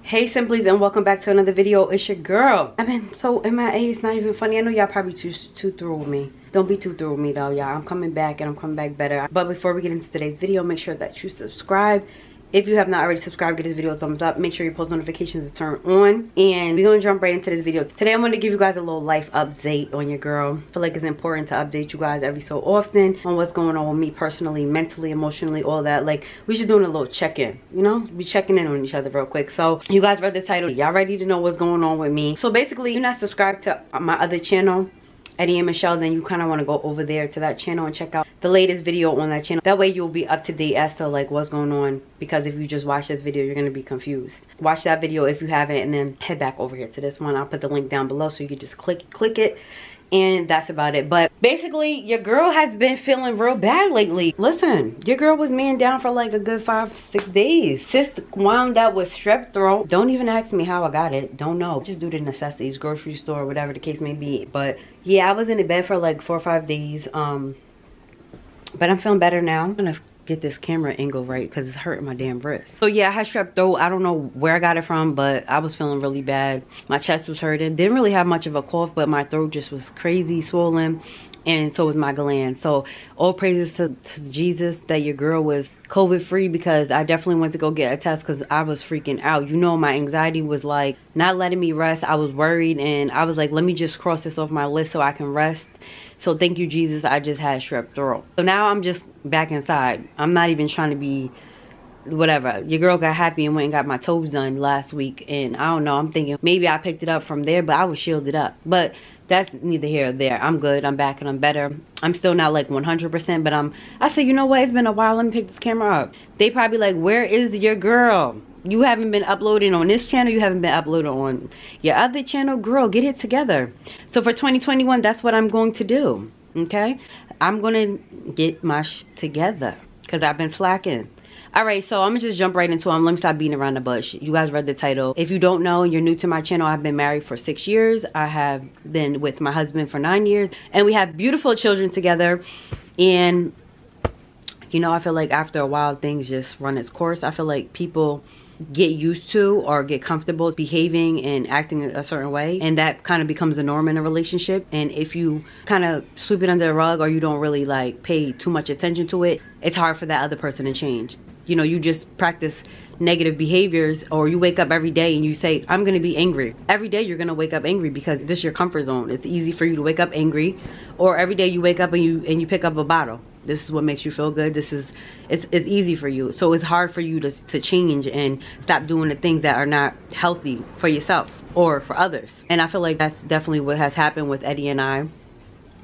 Hey Simplies, and welcome back to another video. It's your girl. I've been so MIA, it's not even funny. I know y'all probably too through with me. Don't be too through with me though, y'all. I'm coming back and I'm coming back better. But before we get into today's video, make sure that you subscribe. If you have not already subscribed, give this video a thumbs up. Make sure your post notifications are turned on. And we're gonna jump right into this video. Today I'm gonna give you guys a little life update on your girl. I feel like it's important to update you guys every so often on what's going on with me personally, mentally, emotionally, all that. Like, we're just doing a little check-in, you know? We checking in on each other real quick. So you guys read the title. Y'all ready to know what's going on with me? So basically, you're not subscribed to my other channel, Eddie and Michelle, then you kind of want to go over there to that channel and check out the latest video on that channel. That way you'll be up to date as to like what's going on, because if you just watch this video, you're going to be confused. Watch that video if you haven't, and then head back over here to this one. I'll put the link down below so you can just click it, and that's about it. But basically, your girl has been feeling real bad lately. Listen, your girl was man down for like a good 5-6 days. Sis wound up with strep throat. Don't even ask me how I got it. Don't know. Just do the necessities, grocery store, whatever the case may be. But yeah, I was in the bed for like 4 or 5 days. But I'm feeling better now. I'm gonna get this camera angle right because it's hurting my damn wrist. So yeah, I had strep throat. I don't know where I got it from, but I was feeling really bad. My chest was hurting. Didn't really have much of a cough, but my throat just was crazy swollen, and so was my gland. So all praises to Jesus that your girl was COVID free, because I definitely went to go get a test because I was freaking out. You know, my anxiety was like not letting me rest. I was worried, and I was like, let me just cross this off my list so I can rest. So thank you, Jesus, I just had strep throat. So now I'm just back inside. I'm not even trying to be whatever. Your girl got happy and went and got my toes done last week. And I don't know, I'm thinking maybe I picked it up from there, but I was shielded up. But that's neither here or there. I'm good, I'm back, and I'm better. I'm still not like 100%, but I said, you know what? It's been a while, let me pick this camera up. They probably like, where is your girl? You haven't been uploading on this channel. You haven't been uploading on your other channel. Girl, get it together. So for 2021, that's what I'm going to do. Okay? I'm going to get my together because I've been slacking. All right, so I'm going to just jump right into it. Let me stop beating around the bush. You guys read the title. If you don't know, you're new to my channel. I've been married for 6 years. I have been with my husband for 9 years. And we have beautiful children together. And, you know, I feel like after a while, things just run its course. I feel like people get used to or get comfortable behaving and acting a certain way, and that kind of becomes the norm in a relationship. And if you kind of sweep it under the rug, or you don't really like pay too much attention to it, it's hard for that other person to change. You know, you just practice negative behaviors, or you wake up every day and you say, I'm gonna be angry. Every day you're gonna wake up angry because this is your comfort zone. It's easy for you to wake up angry. Or every day you wake up and you pick up a bottle. This is what makes you feel good. It's easy for you. So it's hard for you to change and stop doing the things that are not healthy for yourself or for others. And I feel like that's definitely what has happened with Eddie and I.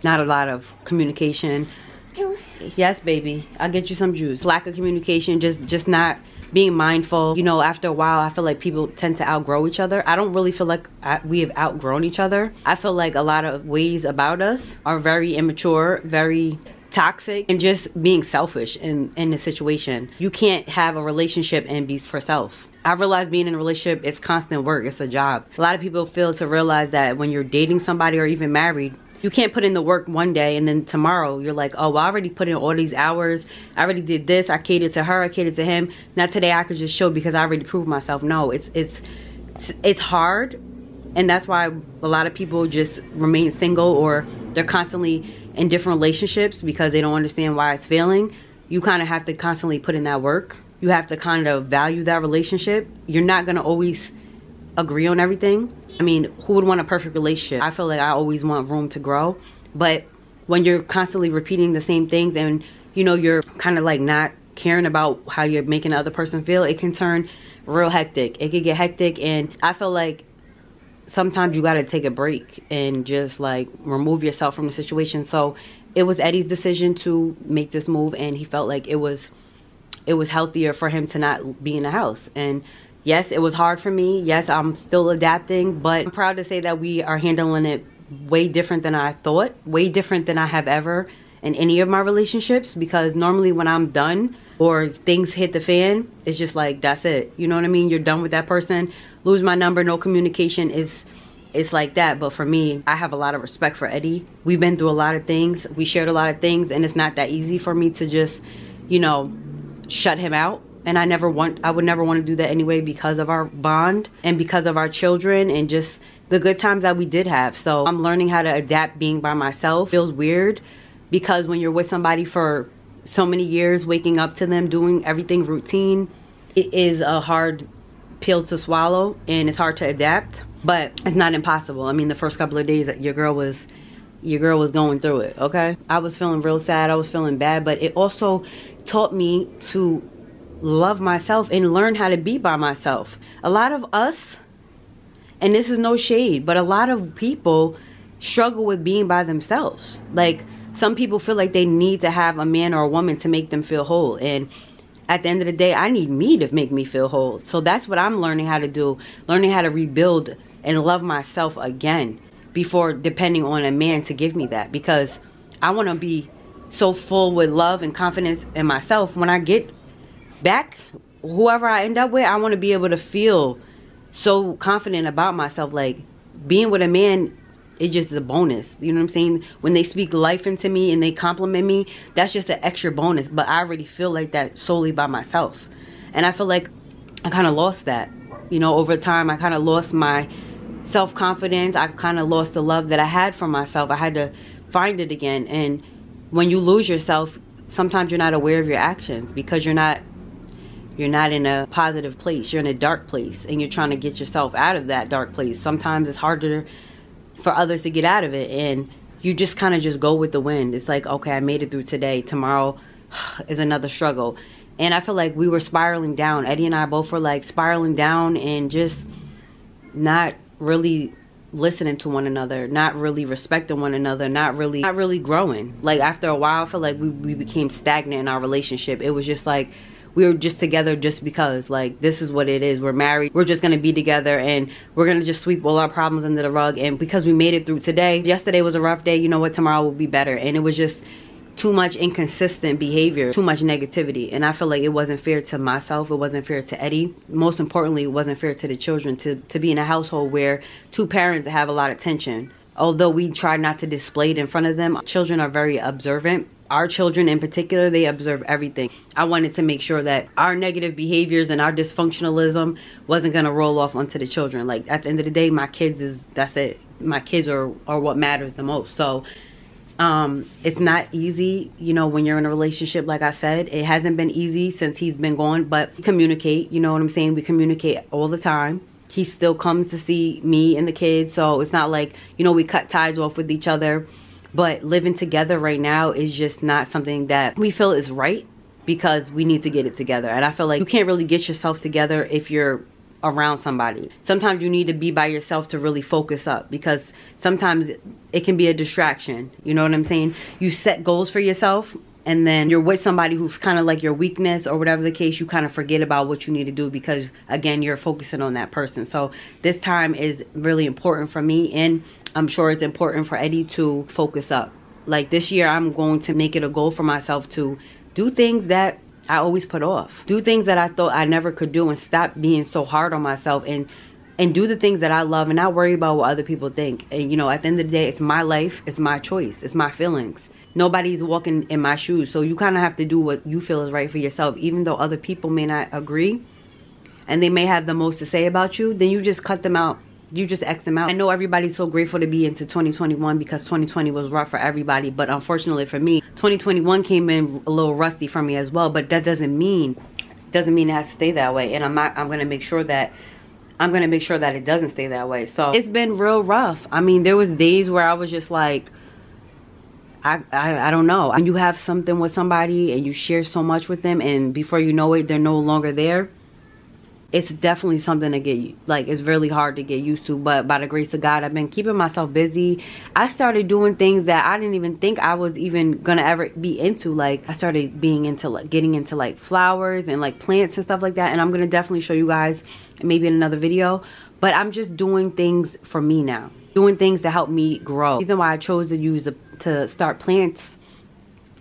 Not a lot of communication. Juice. Yes, baby. I'll get you some juice. Lack of communication, just not being mindful. You know, after a while, I feel like people tend to outgrow each other. I don't really feel like we have outgrown each other. I feel like a lot of ways about us are very immature, very toxic, and just being selfish in the situation. You can't have a relationship and be for self. I realized being in a relationship is constant work. It's a job. A lot of people fail to realize that when you're dating somebody or even married, you can't put in the work one day and then tomorrow you're like, oh, well, I already put in all these hours. I already did this. I catered to her. I catered to him. Now today I could just show because I already proved myself. No, it's hard. And that's why a lot of people just remain single, or they're constantly in different relationships because they don't understand why it's failing. You kind of have to constantly put in that work. You have to kind of value that relationship. You're not going to always agree on everything. I mean, who would want a perfect relationship? I feel like I always want room to grow. But when you're constantly repeating the same things and, you know, you're kind of like not caring about how you're making the other person feel, it can turn real hectic. It could get hectic, and I feel like sometimes you got to take a break and just like remove yourself from the situation. So it was Eddie's decision to make this move, and he felt like it was healthier for him to not be in the house. And yes, it was hard for me. Yes, I'm still adapting, but I'm proud to say that we are handling it way different than I thought, way different than I have ever in any of my relationships, because normally when I'm done or things hit the fan, it's just like, that's it. You know what I mean? You're done with that person. Lose my number, no communication, it's like that. But for me, I have a lot of respect for Eddie. We've been through a lot of things. We shared a lot of things, and it's not that easy for me to just, you know, shut him out. And I would never want to do that anyway, because of our bond and because of our children and just the good times that we did have. So I'm learning how to adapt being by myself. Feels weird because when you're with somebody for so many years, waking up to them, doing everything routine, it is a hard pill to swallow and it's hard to adapt, but it's not impossible. I mean, the first couple of days your girl was going through it, okay? I was feeling real sad, I was feeling bad, but it also taught me to love myself and learn how to be by myself. A lot of us, and this is no shade, but a lot of people struggle with being by themselves. Like, some people feel like they need to have a man or a woman to make them feel whole, and at the end of the day, I need me to make me feel whole. So that's what I'm learning how to do, learning how to rebuild and love myself again before depending on a man to give me that, because I want to be so full with love and confidence in myself. When I get back, whoever I end up with, I want to be able to feel so confident about myself. Like, being with a man, it's just a bonus, you know what I'm saying? When they speak life into me and they compliment me, that's just an extra bonus, but I already feel like that solely by myself. And I feel like I kind of lost that, you know, over time. I kind of lost my self-confidence. I kind of lost the love that I had for myself. I had to find it again. And when you lose yourself, sometimes you're not aware of your actions because you're not in a positive place. You're in a dark place and you're trying to get yourself out of that dark place. Sometimes it's harder for others to get out of it, and you just kind of just go with the wind. It's like, okay, I made it through today. Tomorrow is another struggle. And I feel like we were spiraling down. Eddie and I both were like spiraling down and just not really listening to one another, not really respecting one another, not really growing. Like, after a while, I feel like we became stagnant in our relationship. It was just like we were just together just because, like, this is what it is. We're married. We're just going to be together and we're going to just sweep all our problems under the rug. And because we made it through today, yesterday was a rough day, you know what, tomorrow will be better. And it was just too much inconsistent behavior, too much negativity. And I feel like it wasn't fair to myself. It wasn't fair to Eddie. Most importantly, it wasn't fair to the children to be in a household where two parents have a lot of tension. Although we try not to display it in front of them, children are very observant. Our children in particular, they observe everything. I wanted to make sure that our negative behaviors and our dysfunctionalism wasn't going to roll off onto the children. Like, at the end of the day, my kids that's it. My kids are what matters the most. So it's not easy, you know, when you're in a relationship. Like I said, it hasn't been easy since he's been gone, but we communicate, you know what I'm saying? We communicate all the time. He still comes to see me and the kids, so it's not like, you know, we cut ties off with each other. But living together right now is just not something that we feel is right, because we need to get it together. And I feel like you can't really get yourself together if you're around somebody. Sometimes you need to be by yourself to really focus up, because sometimes it can be a distraction. You know what I'm saying? You set goals for yourself and then you're with somebody who's kind of like your weakness or whatever the case. You kind of forget about what you need to do because, again, you're focusing on that person. So this time is really important for me, and I'm sure it's important for Eddie to focus up. Like, this year, I'm going to make it a goal for myself to do things that I always put off. Do things that I thought I never could do, and stop being so hard on myself, and do the things that I love and not worry about what other people think. And, you know, at the end of the day, it's my life, it's my choice, it's my feelings. Nobody's walking in my shoes. So you kind of have to do what you feel is right for yourself. Even though other people may not agree and they may have the most to say about you, then you just cut them out. You just X them out. I know everybody's so grateful to be into 2021 because 2020 was rough for everybody. But unfortunately for me, 2021 came in a little rusty for me as well. But that doesn't mean it has to stay that way. And I'm going to make sure that it doesn't stay that way. So it's been real rough. I mean, there was days where I was just like, I don't know. When you have something with somebody and you share so much with them, and before you know it, they're no longer there, it's definitely something to get, like, it's really hard to get used to. But by the grace of God, I've been keeping myself busy. I started doing things that I didn't even think I was even gonna ever be into. Like, I started being into, like, getting into, like, flowers and, like, plants and stuff like that. And I'm gonna definitely show you guys maybe in another video. But I'm just doing things for me now. Doing things to help me grow. The reason why I chose to start plants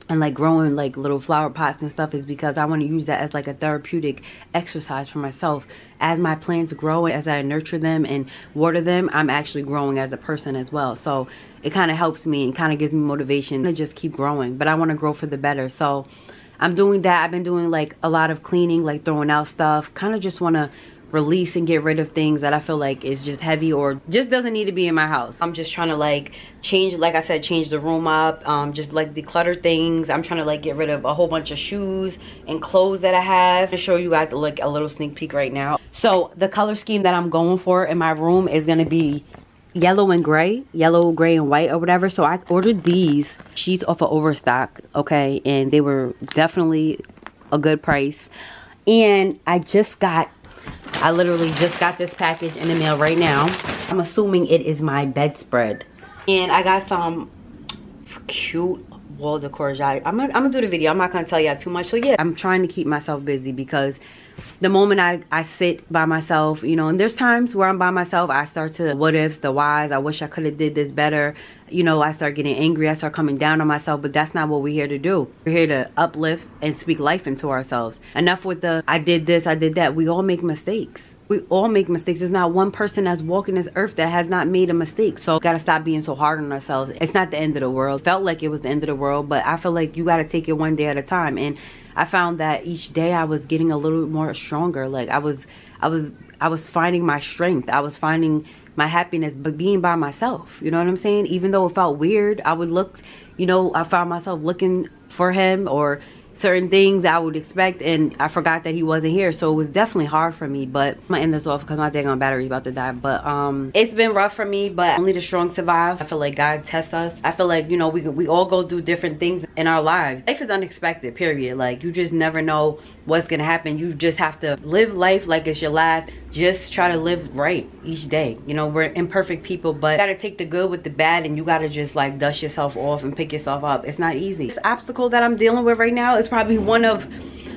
and, like, growing, like, little flower pots and stuff is because I want to use that as, like, a therapeutic exercise for myself. As my plants grow, as I nurture them and water them, I'm actually growing as a person as well. So it kind of helps me and kind of gives me motivation to just keep growing. But I want to grow for the better. So I'm doing that. I've been doing like a lot of cleaning, like throwing out stuff. Kind of just want to release and get rid of things that I feel like is just heavy or just doesn't need to be in my house. I'm just trying to like change, like I said, change the room up, just like declutter things. I'm trying to like get rid of a whole bunch of shoes and clothes that I have. To show you guys like a little sneak peek right now. So the color scheme that I'm going for in my room is going to be yellow and gray, yellow, gray, and white or whatever. So I ordered these sheets off of Overstock, okay, and they were definitely a good price. And I literally just got this package in the mail right now. I'm assuming it is my bedspread. And I got some cute wall decor. I'm gonna do the video. I'm not gonna tell y'all too much. So yeah, I'm trying to keep myself busy because the moment I sit by myself, you know, and there's times where I'm by myself, I start to what ifs, the whys, I wish I could have did this better. You know, I start getting angry, I start coming down on myself, but that's not what we're here to do. We're here to uplift and speak life into ourselves. Enough with the, I did this, I did that. We all make mistakes. We all make mistakes. There's not one person that's walking this earth that has not made a mistake. So gotta stop being so hard on ourselves. It's not the end of the world. Felt like it was the end of the world, but I feel like you gotta take it one day at a time. And I found that each day I was getting a little more stronger. Like I was finding my strength. I was finding my happiness, but being by myself. You know what I'm saying? Even though it felt weird, I would look, you know, I found myself looking for him or certain things I would expect, and I forgot that he wasn't here. So it was definitely hard for me, but I'm gonna end this off because my daggone battery's about to die. But it's been rough for me, but only the strong survive. I feel like God tests us. I feel like, you know, we all go through different things in our lives. Life is unexpected, period. Like you just never know what's gonna happen. You just have to live life like it's your last. Just try to live right each day. You know, we're imperfect people, but you gotta take the good with the bad, and you gotta just like dust yourself off and pick yourself up. It's not easy. This obstacle that I'm dealing with right now is probably one of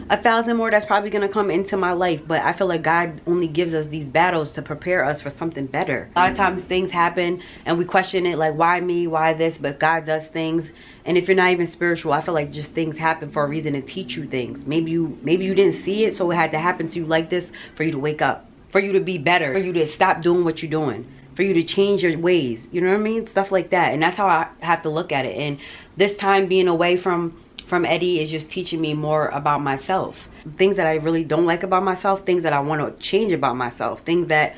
1,000 more that's probably gonna come into my life, but I feel like God only gives us these battles to prepare us for something better. A lot of times things happen and we question it, like why me, why this, but God does things. And if you're not even spiritual, I feel like just things happen for a reason to teach you things. Maybe you didn't see it, so it had to happen to you like this for you to wake up, for you to be better, for you to stop doing what you're doing, for you to change your ways. You know what I mean? Stuff like that. And that's how I have to look at it. And this time being away from Eddie is just teaching me more about myself. Things that I really don't like about myself, things that I want to change about myself, things that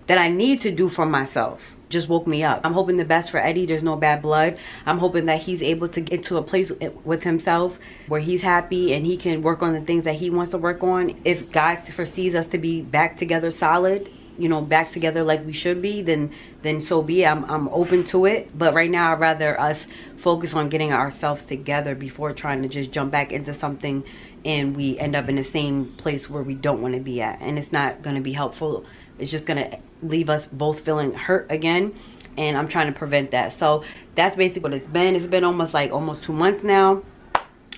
I need to do for myself. Just woke me up. I'm hoping the best for Eddie. There's no bad blood. I'm hoping that he's able to get to a place with himself where he's happy and he can work on the things that he wants to work on. If God foresees us to be back together solid, you know, back together like we should be, then so be it. I'm open to it. But right now I'd rather us focus on getting ourselves together before trying to just jump back into something and we end up in the same place where we don't want to be at. And it's not going to be helpful. It's just going to leave us both feeling hurt again, and I'm trying to prevent that. So that's basically what it's been. It's been almost 2 months now,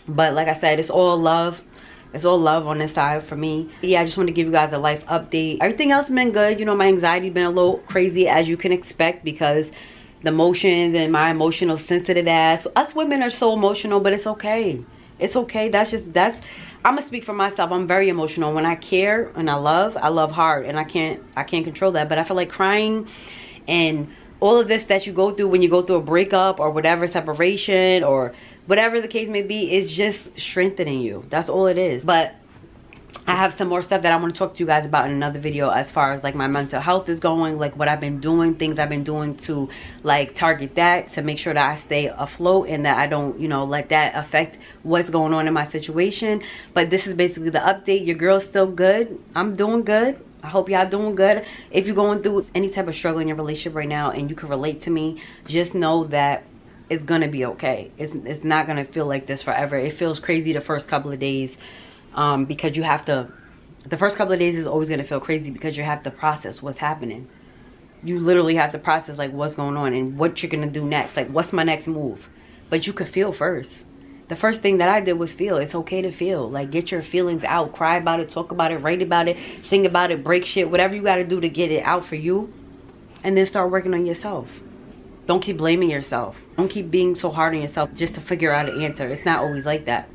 but like I said, it's all love. It's all love on this side for me. Yeah, I just want to give you guys a life update. Everything else has been good. You know, my anxiety been a little crazy, as you can expect, because the emotions and my emotional sensitive ass. Us women are so emotional, but it's okay. It's okay. I'm gonna speak for myself. I'm very emotional. When I care and I love hard, and I can't control that. But I feel like crying and all of this that you go through when you go through a breakup or whatever, separation or whatever the case may be, is just strengthening you. That's all it is. But I have some more stuff that I want to talk to you guys about in another video, as far as like my mental health is going, like what I've been doing, things I've been doing to like target that, to make sure that I stay afloat and that I don't, you know, let that affect what's going on in my situation. But this is basically the update. Your girl's still good. I'm doing good. I hope y'all doing good. If you're going through any type of struggle in your relationship right now and you can relate to me, just know that it's gonna be okay. It's not gonna feel like this forever. It feels crazy the first couple of days, because you have to, the first couple of days is always gonna feel crazy because you have to process what's happening. You literally have to process like what's going on and what you're gonna do next. Like, what's my next move? But you could feel first. The first thing that I did was feel. It's okay to feel. Like, get your feelings out. Cry about it, talk about it, write about it, sing about it, break shit, whatever you gotta do to get it out for you. And then start working on yourself. Don't keep blaming yourself. Don't keep being so hard on yourself just to figure out an answer. It's not always like that.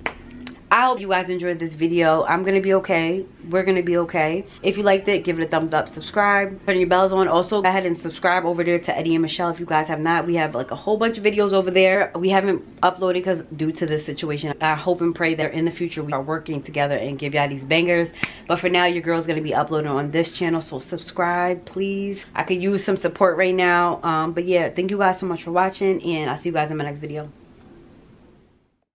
I hope you guys enjoyed this video. I'm gonna be okay. We're gonna be okay. If you liked it, give it a thumbs up, subscribe, turn your bells on. Also, go ahead and subscribe over there to Eddie and Michelle if you guys have not. We have like a whole bunch of videos over there. We haven't uploaded because due to this situation. I hope and pray that in the future we are working together and give y'all these bangers. But for now, your girl's gonna be uploading on this channel, so subscribe, please. I could use some support right now. But yeah, thank you guys so much for watching, and I'll see you guys in my next video.